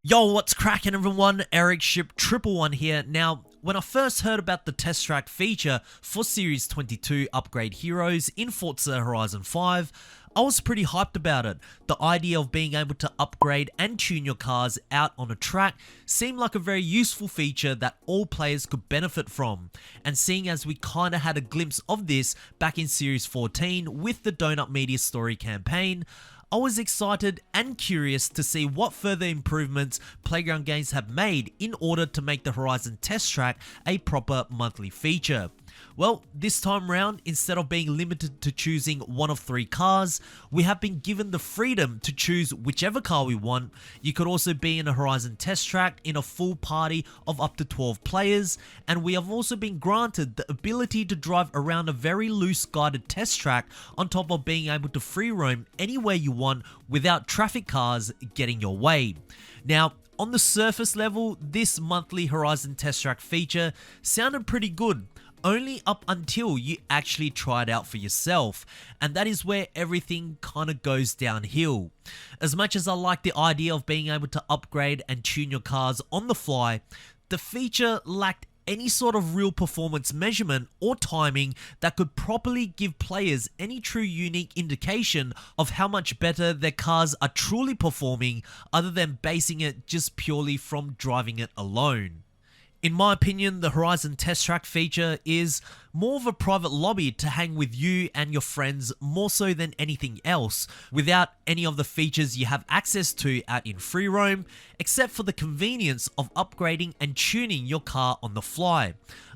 Yo, what's cracking everyone? Ericship 111 here. Now, when I first heard about the test track feature for Series 22 Upgrade Heroes in Forza Horizon 5, I was pretty hyped about it. The idea of being able to upgrade and tune your cars out on a track seemed like a very useful feature that all players could benefit from. And seeing as we kinda had a glimpse of this back in Series 14 with the Donut Media Story campaign, I was excited and curious to see what further improvements Playground Games have made in order to make the Horizon test track a proper monthly feature. Well, this time round, instead of being limited to choosing one of 3 cars, we have been given the freedom to choose whichever car we want. You could also be in a Horizon test track in a full party of up to 12 players, and we have also been granted the ability to drive around a very loose guided test track on top of being able to free roam anywhere you want without traffic cars getting your way. Now, on the surface level, this monthly Horizon test track feature sounded pretty good, only up until you actually try it out for yourself, and that is where everything kind of goes downhill. As much as I like the idea of being able to upgrade and tune your cars on the fly, the feature lacked any sort of real performance measurement or timing that could properly give players any true unique indication of how much better their cars are truly performing, other than basing it just purely from driving it alone. In my opinion, the Horizon test track feature is more of a private lobby to hang with you and your friends more so than anything else, without any of the features you have access to out in free roam, except for the convenience of upgrading and tuning your car on the fly.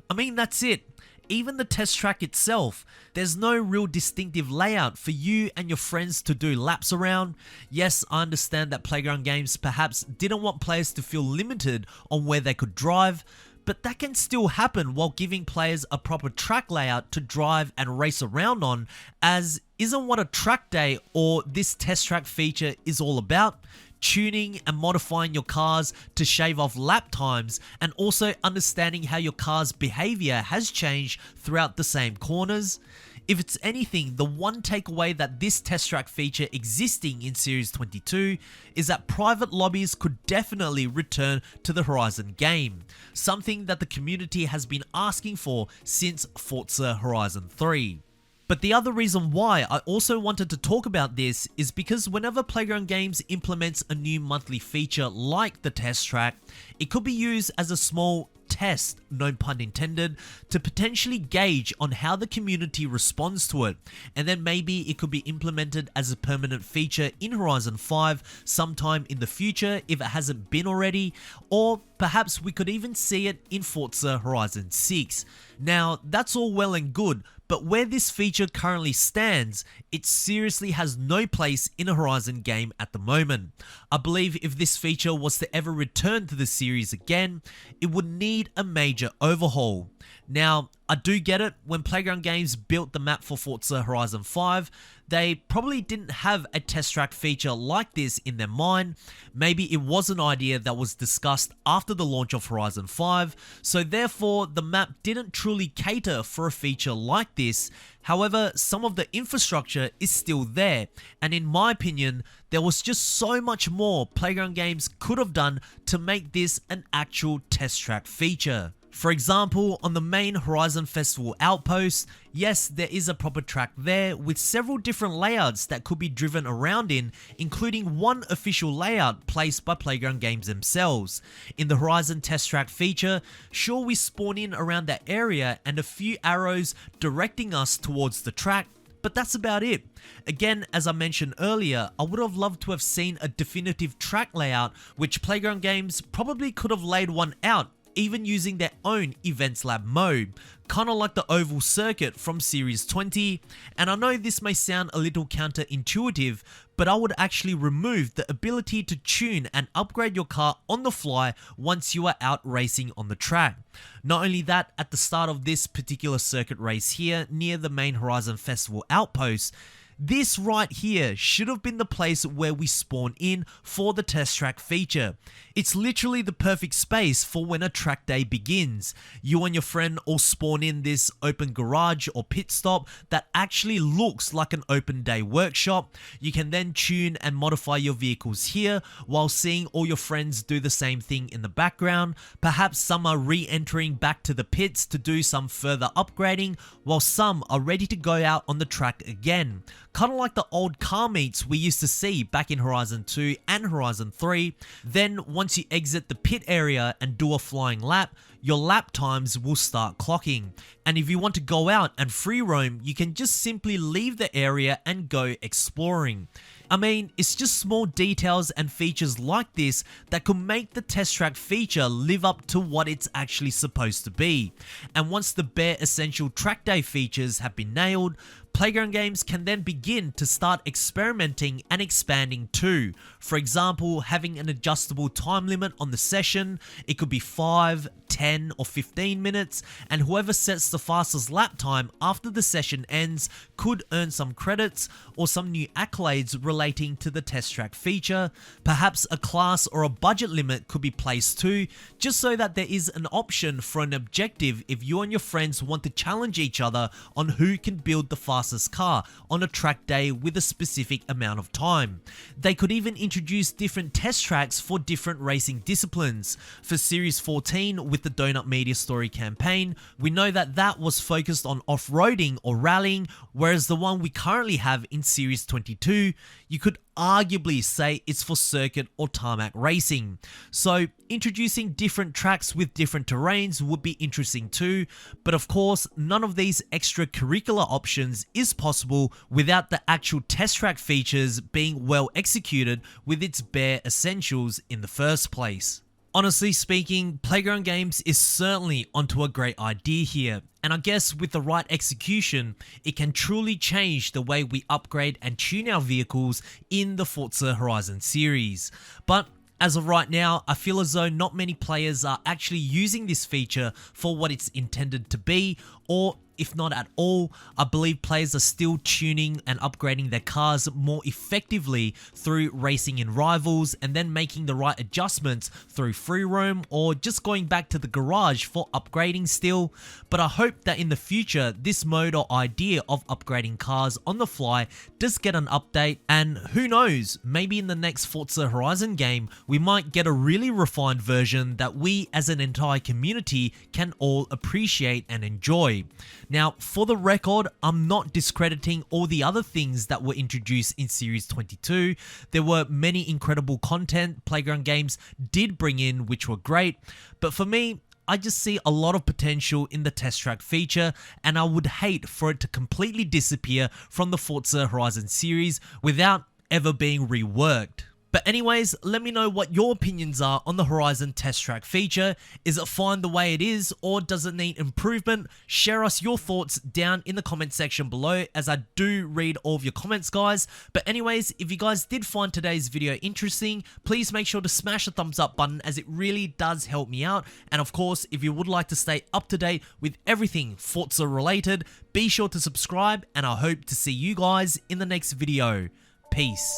I mean, that's it. Even the test track itself, there's no real distinctive layout for you and your friends to do laps around. Yes, I understand that Playground Games perhaps didn't want players to feel limited on where they could drive, but that can still happen while giving players a proper track layout to drive and race around on, as isn't what a track day or this test track feature is all about. Tuning and modifying your cars to shave off lap times, and also understanding how your car's behavior has changed throughout the same corners. If it's anything, the one takeaway that this test track feature existing in Series 22 is that private lobbies could definitely return to the Horizon game, something that the community has been asking for since Forza Horizon 3. But the other reason why I also wanted to talk about this is because whenever Playground Games implements a new monthly feature like the test track, it could be used as a small test, no pun intended, to potentially gauge on how the community responds to it, and then maybe it could be implemented as a permanent feature in Horizon 5 sometime in the future if it hasn't been already, or perhaps we could even see it in Forza Horizon 6. Now, that's all well and good, but where this feature currently stands, it seriously has no place in a Horizon game at the moment. I believe if this feature was to ever return to the series again, it would need a major overhaul. Now, I do get it, when Playground Games built the map for Forza Horizon 5, they probably didn't have a test track feature like this in their mind. Maybe it was an idea that was discussed after the launch of Horizon 5, so therefore the map didn't truly cater for a feature like this. However, some of the infrastructure is still there, and in my opinion, there was just so much more Playground Games could have done to make this an actual test track feature. For example, on the main Horizon Festival outpost, yes, there is a proper track there with several different layouts that could be driven around in, including one official layout placed by Playground Games themselves. In the Horizon test track feature, sure, we spawn in around that area and a few arrows directing us towards the track, but that's about it. Again, as I mentioned earlier, I would have loved to have seen a definitive track layout, which Playground Games probably could have laid one out, even using their own Events Lab mode, kinda like the oval circuit from Series 20, and I know this may sound a little counterintuitive, but I would actually remove the ability to tune and upgrade your car on the fly once you are out racing on the track. Not only that, at the start of this particular circuit race here, near the main Horizon Festival outpost, This right here should have been the place where we spawn in for the test track feature. It's literally the perfect space for when a track day begins. You and your friend all spawn in this open garage or pit stop that actually looks like an open day workshop. You can then tune and modify your vehicles here while seeing all your friends do the same thing in the background. Perhaps some are re-entering back to the pits to do some further upgrading, while some are ready to go out on the track again. Kind of like the old car meets we used to see back in Horizon 2 and Horizon 3. Then once you exit the pit area and do a flying lap, your lap times will start clocking. And if you want to go out and free roam, you can just simply leave the area and go exploring. I mean, it's just small details and features like this that could make the test track feature live up to what it's actually supposed to be. And once the bare essential track day features have been nailed, Playground Games can then begin to start experimenting and expanding too. For example, having an adjustable time limit on the session. It could be 5, 10 or 15 minutes, and whoever sets the fastest lap time after the session ends could earn some credits or some new accolades relating to the test track feature. Perhaps a class or a budget limit could be placed too, just so that there is an option for an objective if you and your friends want to challenge each other on who can build the fastest car on a track day with a specific amount of time. They could even introduce different test tracks for different racing disciplines. For Series 14 with the Donut Media Story campaign, we know that that was focused on off-roading or rallying, whereas the one we currently have in Series 22, you could arguably say it's for circuit or tarmac racing. So introducing different tracks with different terrains would be interesting too, but of course none of these extracurricular options is possible without the actual test track features being well executed with its bare essentials in the first place. Honestly speaking, Playground Games is certainly onto a great idea here, and I guess with the right execution, it can truly change the way we upgrade and tune our vehicles in the Forza Horizon series. But as of right now, I feel as though not many players are actually using this feature for what it's intended to be, or if not at all, I believe players are still tuning and upgrading their cars more effectively through racing in rivals and then making the right adjustments through free roam or just going back to the garage for upgrading still. But I hope that in the future, this mode or idea of upgrading cars on the fly does get an update, and who knows, maybe in the next Forza Horizon game, we might get a really refined version that we as an entire community can all appreciate and enjoy. Now, for the record, I'm not discrediting all the other things that were introduced in Series 22. There were many incredible content Playground Games did bring in, which were great. But for me, I just see a lot of potential in the test track feature, and I would hate for it to completely disappear from the Forza Horizon series without ever being reworked. But anyways, let me know what your opinions are on the Horizon test track feature. Is it fine the way it is, or does it need improvement? Share us your thoughts down in the comment section below, as I do read all of your comments, guys. But anyways, if you guys did find today's video interesting, please make sure to smash the thumbs up button, as it really does help me out. And of course, if you would like to stay up to date with everything Forza related, be sure to subscribe, and I hope to see you guys in the next video. Peace.